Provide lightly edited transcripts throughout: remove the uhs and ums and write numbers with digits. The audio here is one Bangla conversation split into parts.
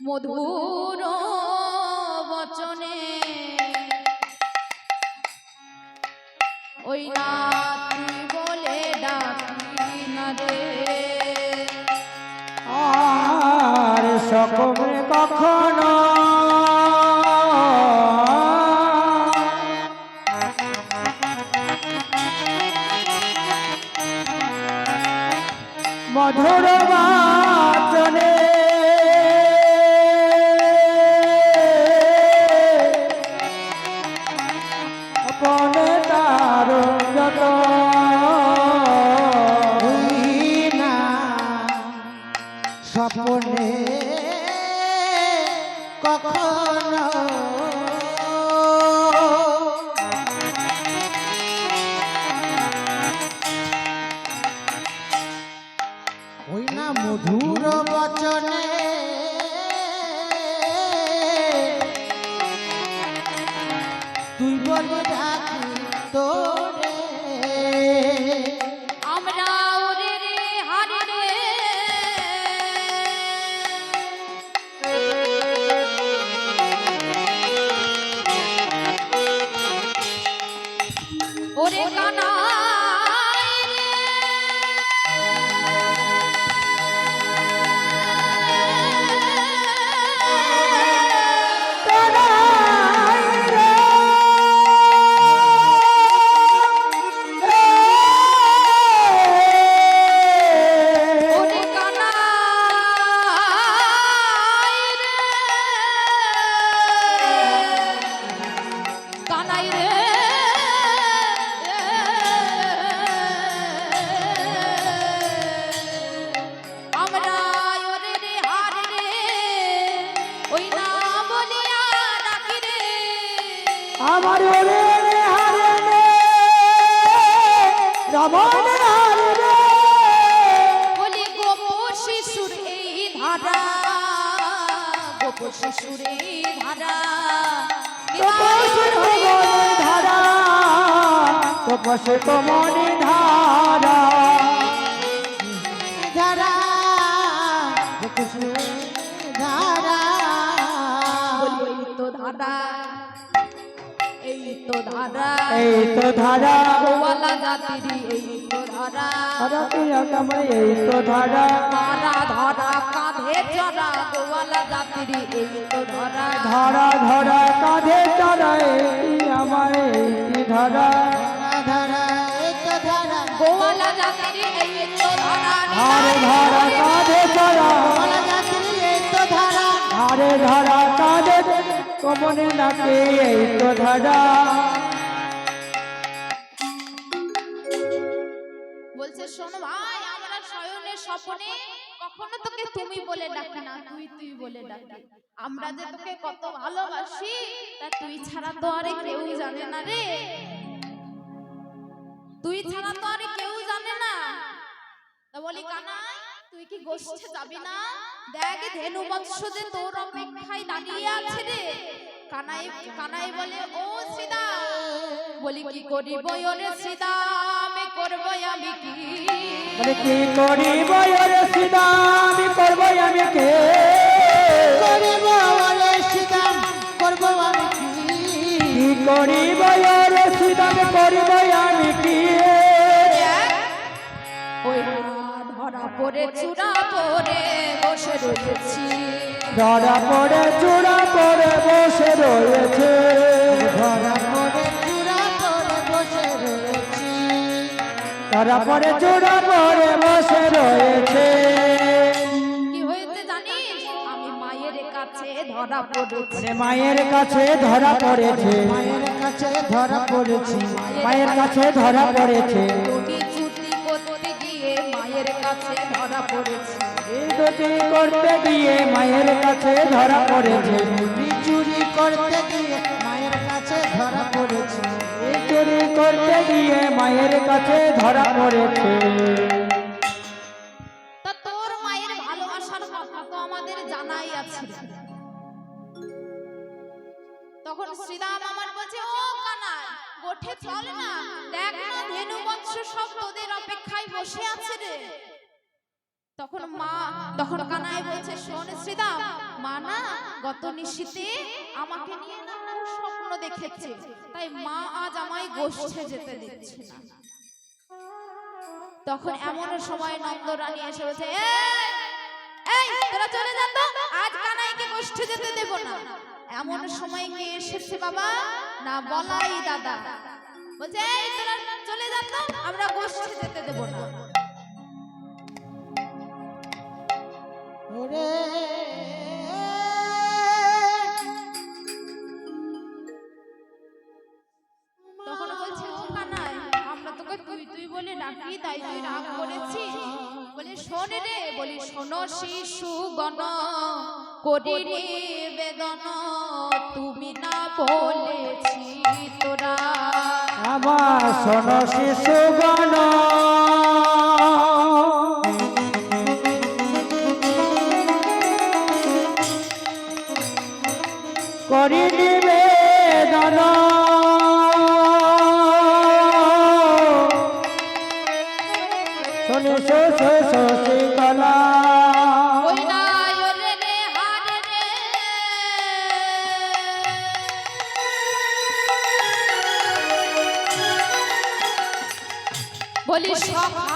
মধুর বচনে ওই নাতি বলে ডাকি না রে আর সকলে কখনো মধুর বাচনে আপনে তার যত না স্বপ্নে কখনো ওই না মধুর বচনে তুই বলে ডাকি তোরে আমরা ওরে রে হারি রে ওরে কানাই রে ওরে কানাই রে আমরা ওরে রে হার রে ওই না বলিয়া ডাকি রে আমার ওরে হারে রে রমন হারে রে বলি গোপর শিশুর এই ধারা গোপর শিশুর এই ধারা তপসে মনে ধারা তপসে মনে ধারা ধারা তপসে ধারা বলি এই তো ধারা এই তো ধারা এই তো ধারা গোয়ালা জাতির এই তো ধারা ধারা তুই আমার এই তো ধারা মারা ধরা কাঁধে চড়া গোয়ালা জাতির এই তো ধারা ধরা ধরা কাঁধে চড়াই আমার এই ধারা ধারা এই তো ধারা গোয়ালা জাতির এই তো ধারা ধারে ধারা কাঁধে চড়া গোয়ালা জাতির এই তো ধারা ধারে ধারা কাঁধে কমনে নাকে এই তো ধারা বলছে শোনো ভাই আমরা শয়নের স্বপ্নে কখনো তোকে তুমি বলে ডাকি না তুই তুই বলে ডাকি আমরা যে তোকে কত ভালোবাসি তা তুই ছাড়া তো আর কেউ জানে না রে তুই ছাড়া তো আর কেউ জানে না তা বলি কানাই তুই কি গোষ্ঠে যাবি না দেখ ধেনু বৎস যে তোর অপেক্ষায় দাঁড়িয়ে আছে রে কানাই কানাই বলে ও সীতা বলি কি করিব ওরে সীতা আমি করব আমি কি বলে কি করিব ওরে সীতা আমি করব আমি কে করিব ওরে সীতা করব আমি কি করিব ওরে সীতা আমি করব আমি কি ওই ধরা পড়ে চূড়া পড়ে বসে রয়েছি ধরা পড়ে চূড়া পড়ে বসে রয়েছে ধরা পড়ে চূড়া পড়ে বসে রয়েছি ধরা পড়ে চূড়া পড়ে বসে রয়েছে কি হয়েছে জানিস আমি মায়ের কাছে ধরা পড়েছি মায়ের কাছে ধরা পড়েছে মায়ের কাছে ধরা পড়েছি মায়ের কাছে ধরা পড়েছে দুটি ছুটি করতে গিয়ে মায়ের কাছে ধরা পড়েছি এই দুটি করতে গিয়ে মায়ের কাছে ধরা পড়েছে চুরি করতে গিয়ে মায়ের কাছে ধরা পড়েছে এই চুরি করতে গিয়ে মায়ের কাছে ধরা পড়েছে তা তোর মায়ের ভালোবাসার কথা তো আমাদের জানাই আছে তখন শ্রীরাম আমার বলছে ও কানাই গোঠে চল না দেখ না ধেনু বৎস সব তোদের অপেক্ষায় বসে আছে রে তখন কানাই বলছে, শোন শ্রীদাম, মা না গত নিশীতে আমাকে নিয়ে না স্বপ্ন দেখেছে, তাই মা আজ আমায় গোষ্ঠে যেতে দিচ্ছে না। তখন এমন সময় নন্দরানী এসে বলছে, এই তোরা চলে যা তো, আজ কানাইকে গোষ্ঠে যেতে দেব না। এমন সময় কে এসেছে বাবা? না বলাই দাদা। বলছে, এই তোরা চলে যা তো, আমরা গোষ্ঠে যেতে দেব না। ওরে তখন বলছে, ও কানাই, আমরা তোকে তুই তুই বলে ডাকি, তাই তুই রাগ করেছিস? বলে, শোন রে, বলি শোনো শিশু গণ, করি নিবেদন, তুমি না বলেছি তোরা। আমার শোনো শিশুগণ, করি নিবেদন, শোনে শশীকলা। ওই নাই ওরে রে হারে রে, বলি সখা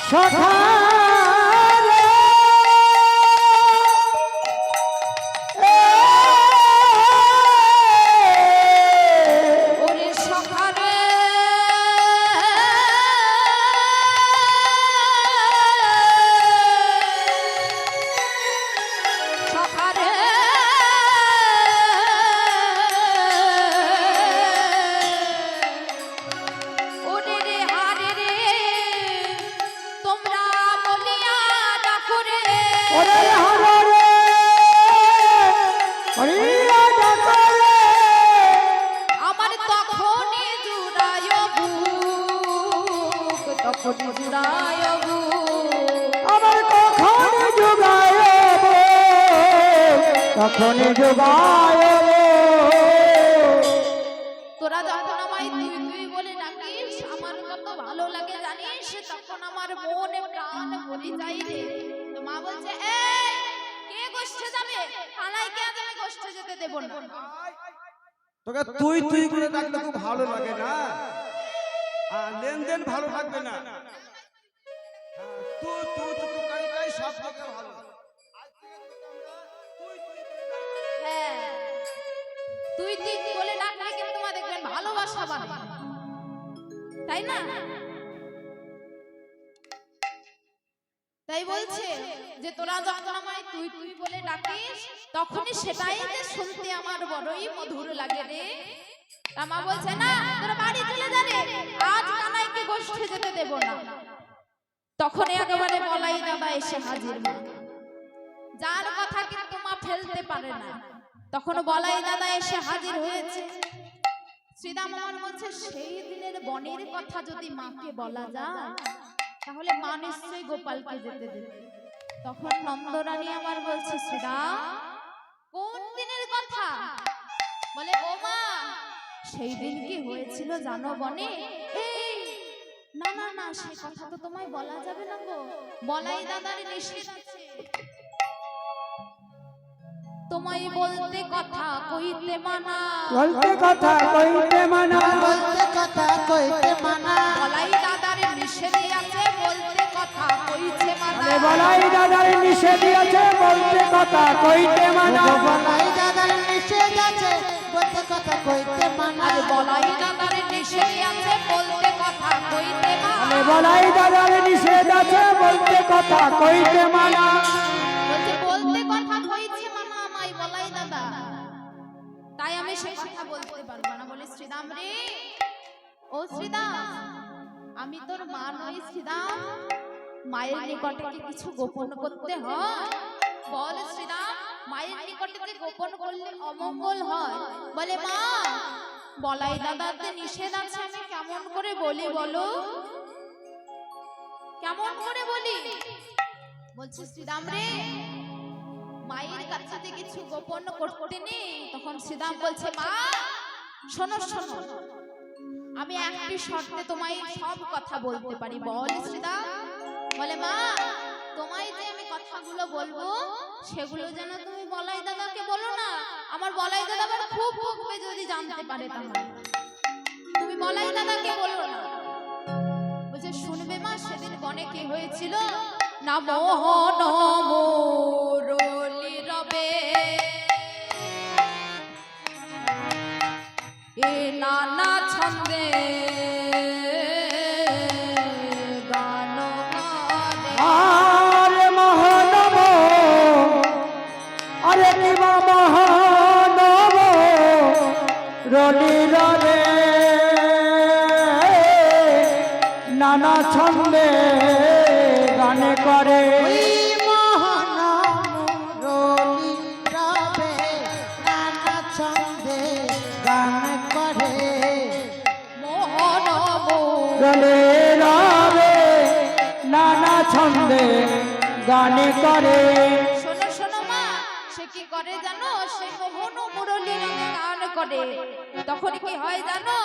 সখা রে, ওরে সখা রে, সখা রে, ওরে রে হারে রে, তোমরা বলিয়া ডাকো রে, ওরে হরে রে, হরিয়া ডাকো রে, আমার তখনই জুড়ায় বুক, তখনই জুড়ায় বুক। আমার কখন যোগায় রে, তখন যোগায় রে। তোরা যখন আমায় তুই তুই বলে ডাকিস, আমার কত ভালো লাগে জানিস, তখন আমার মনে প্রাণ ভরে যায় রে। তো মা বলছে, এই কে গোষ্ঠে যাবে? কানাইকে আজ আমি গোষ্ঠে যেতে দেব না। তোকে তুই তুই করে ডাকলে খুব ভালো লাগে না, আর লেনদেন ভালো লাগবে না। তুই তুই তুই কাই সব থেকে ভালো। হ্যাঁ, তুই তুই বলে ডাকলে কিন্তু মা দেখবেন ভালোবাসা বাড়ে, তাই না? তাই বলছে যে তোরা যখন আমায় তুই তুই বলে ডাকিস, তখনই সেটাই যে শুনতে আমার বড়ই মধুর লাগে রে। মা বলছে, না তোরা বাড়ি চলে যা রে, আজ কানাইকে গোষ্ঠে যেতে দেব না। তখন একেবারে বলাই দাদা এসে হাজির, মা যার কথা কিন্তু মা ফেলতে পারে না। তখন বলাই দাদা এসে হাজির হয়েছে। শ্রীদাম আমার বলছে, সেই দিনের বনের কথা যদি মাকে বলা যায়, তাহলে মা নিশ্চয়ই গোপালকে যেতে দেবে। তখন নন্দরানী আমার বলছে, শ্রীদাম কোন দিনের কথা? বলে, ও মা, সেই দিন কি হয়েছিল জানো বনে? এই না না না, সেই কথা তো তোমায় বলা যাবে না গো, বলাই দাদার নিষেধ আছে। তোমায় বলতে কথা কইতে মানা, বলতে কথা কইতে মানা, বলতে কথা কইতে মানা, বলাই দাদার নিষেধ আছে, বলতে কথা কইতে মানা। বলাই দাদার নিষেধ আছে, বলতে কথা কইতে মানা। বলাই দাদার নিষেধ আছে, বলতে কথা কইতে মানা। আর বলাই দাদার নিষেধ আছে, বলতে কথা কইতে মানা। বলাই দাদার নিষেধ আছে, বলতে কথা কইতে মানা। বলতে বলতে কথা কইছে মানা আমায় বলাই দাদা, তাই আমি সে কথা বলতে পারবো না। বলে, শ্রীদাম রে, ও শ্রীদাম, আমি তোর মা নই শ্রীদাম, মায়ের নিকটে কি কিছু গোপন করতে হয়? বল শ্রীদাম, মায়ের নিকটে যে গোপন করলে অমঙ্গল হয়। বলে, মা বলাই দাদাতে নিষেধ আছে, আমি কেমন করে বলি বলো, কেমন করে বলি? বলছে, শ্রীদাম রে, মায়ের কাছে যদি কিছু গোপন করতে নেই, তখন শ্রীদাম বলছে মা শোনো শোনো, আমি একটি শর্তে তোমায় সব কথা বলতে পারি। বল শ্রীদাম। বলে মা তোমায় যে আমি কথাগুলো বলবো সেগুলো যেন তুমি বলাই দাদাকে বলো না, আমার বলাই দাদা আবার খুব বকবে যদি জানতে পারে, তাহলে তুমি বলাই দাদাকে বলো না। বলছে শুনবে মা, সেদিন বনে কি হয়েছিল না, মোহন মুরলী রবে এ নানা ছন্দে গান গানে। আরে মহানব, আরে কিবা মহানব রলি রে, নানা ছন্দে গানে করে। ওই মোহন মুরলী রবে নানা ছন্দে গান করে। মোহন রলে রে, নানা ছন্দে গানে করে। শোনো শোনো মা, সে কি করে জানো, সে মোহন মুরলী রঙে গান করে। তখন কি হয় জানো,